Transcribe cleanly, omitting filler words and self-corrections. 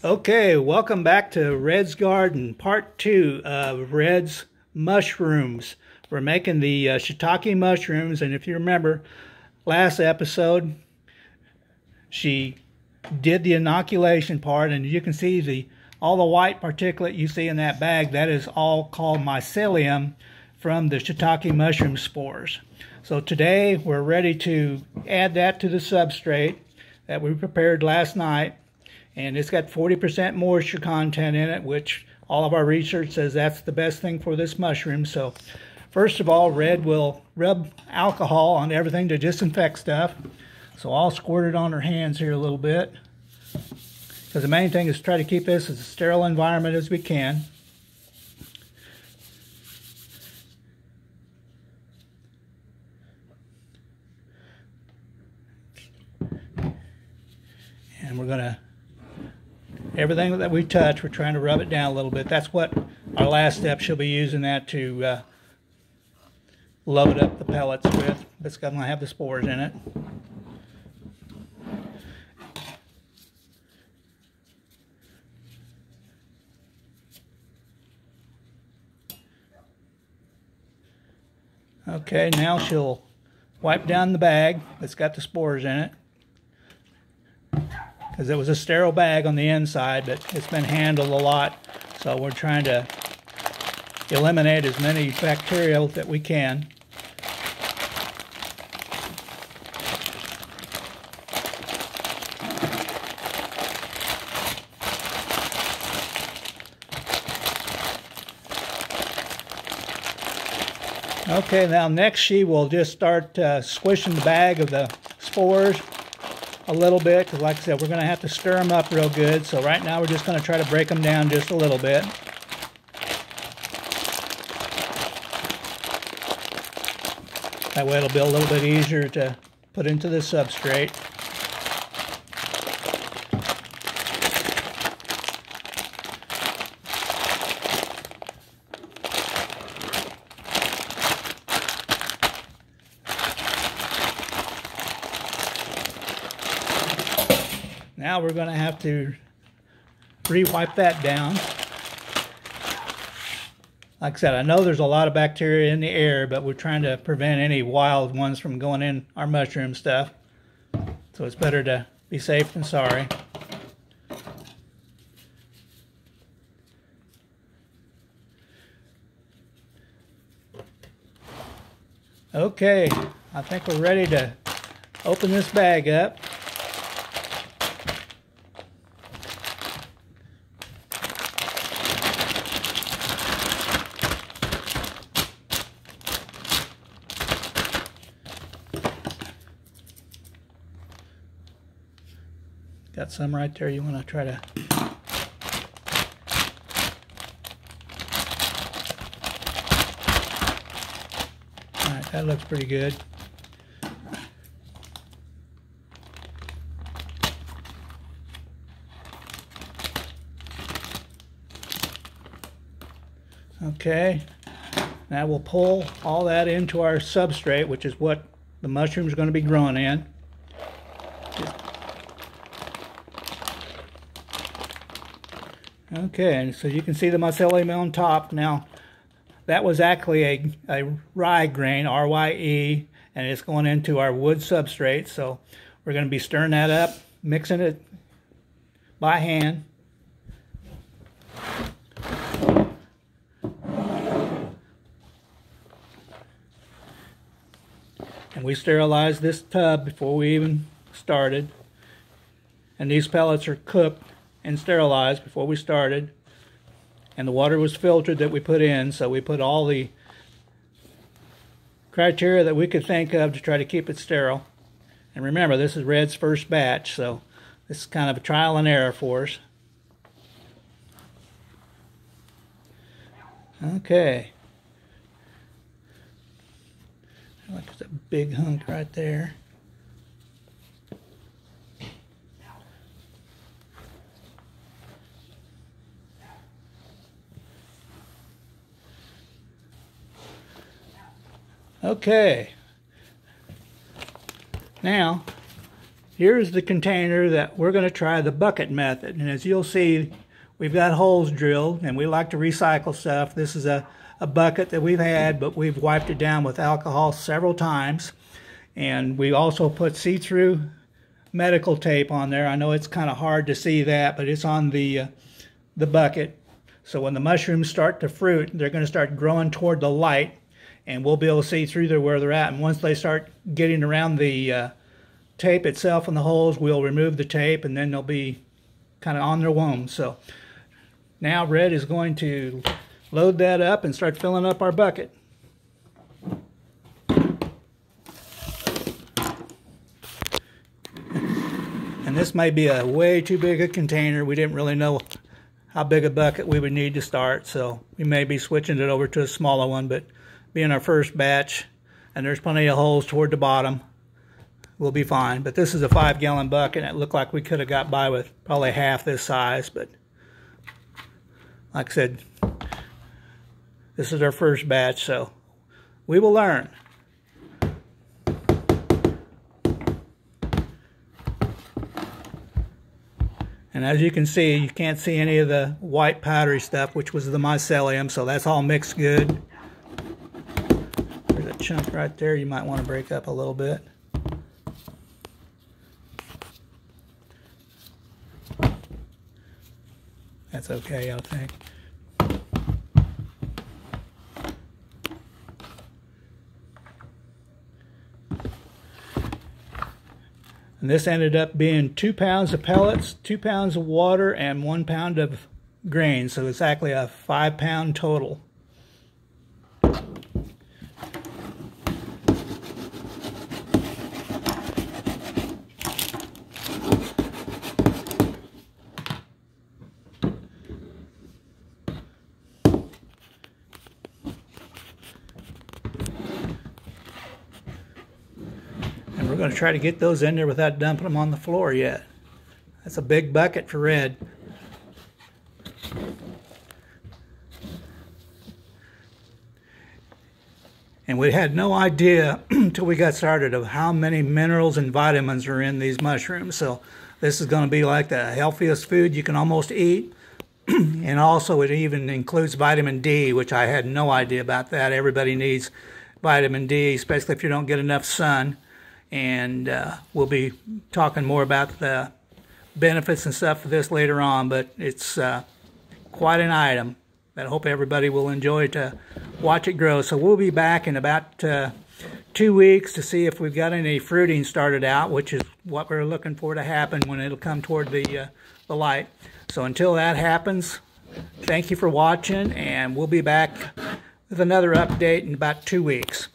Okay, welcome back to Red's Garden, part 2 of Red's mushrooms. We're making the shiitake mushrooms, and if you remember, last episode, she did the inoculation part, and you can see all the white particulate you see in that bag. That is all called mycelium from the shiitake mushroom spores. So today, we're ready to add that to the substrate that we prepared last night. And it's got 40% moisture content in it, which all of our research says that's the best thing for this mushroom. So first of all, Red will rub alcohol on everything to disinfect stuff. So I'll squirt it on her hands here a little bit, because the main thing is to try to keep this as a sterile environment as we can. And we're going to everything that we touch, we're trying to rub it down a little bit. That's what our last step. She'll be using that to load up the pellets with. It's going to have the spores in it. Okay, now she'll wipe down the bag that's got the spores in it, because it was a sterile bag on the inside, but it's been handled a lot, so we're trying to eliminate as many bacteria that we can. Okay, now next she will just start squishing the bag of the spores a little bit, because like I said, we're going to have to stir them up real good. So right now we're just going to try to break them down just a little bit. That way it'll be a little bit easier to put into the substrate. Now we're going to have to re-wipe that down. Like I said, I know there's a lot of bacteria in the air, but we're trying to prevent any wild ones from going in our mushroom stuff. So it's better to be safe than sorry. Okay, I think we're ready to open this bag up. Got some right there. You want to try to... Alright, that looks pretty good. Okay, now we'll pull all that into our substrate, which is what the mushroom's going to be growing in. Okay, and so you can see the mycelium on top. Now, that was actually a rye grain, R-Y-E, and it's going into our wood substrate. So we're going to be stirring that up, mixing it by hand. And we sterilized this tub before we even started. And these pellets are cooked and sterilized before we started, and the water was filtered that we put in, so we put all the criteria that we could think of to try to keep it sterile. And remember, this is Red's first batch, so this is kind of a trial and error for us. Okay, like there's a big hunk right there. Okay, now here's the container that we're going to try the bucket method. And as you'll see, we've got holes drilled, and we like to recycle stuff. This is a bucket that we've had, but we've wiped it down with alcohol several times. And we also put see-through medical tape on there. I know it's kind of hard to see that, but it's on the bucket. So when the mushrooms start to fruit, they're going to start growing toward the light, and we'll be able to see through there where they're at. And once they start getting around the tape itself in the holes, we'll remove the tape, and then they'll be kind of on their own. So now Red is going to load that up and start filling up our bucket. And this may be a way too big a container. We didn't really know how big a bucket we would need to start, so we may be switching it over to a smaller one, but being our first batch, and there's plenty of holes toward the bottom, we'll be fine. But this is a 5-gallon bucket, and it looked like we could have got by with probably half this size, but like I said, this is our first batch, so we will learn. And as you can see, you can't see any of the white powdery stuff, which was the mycelium, so that's all mixed good. There's a chunk right there you might want to break up a little bit. That's okay, I think. And this ended up being 2 pounds of pellets, 2 pounds of water, and 1 pound of grain. So it's actually a 5-pound total. We're going to try to get those in there without dumping them on the floor yet. That's a big bucket for Red. And we had no idea until we got started of how many minerals and vitamins are in these mushrooms. So this is going to be like the healthiest food you can almost eat. And also it even includes vitamin D, which I had no idea about that. Everybody needs vitamin D, especially if you don't get enough sun. And we'll be talking more about the benefits and stuff of this later on, but it's quite an item that I hope everybody will enjoy to watch it grow. So we'll be back in about 2 weeks to see if we've got any fruiting started out, which is what we're looking for to happen when it'll come toward the light. So until that happens, thank you for watching, and we'll be back with another update in about 2 weeks.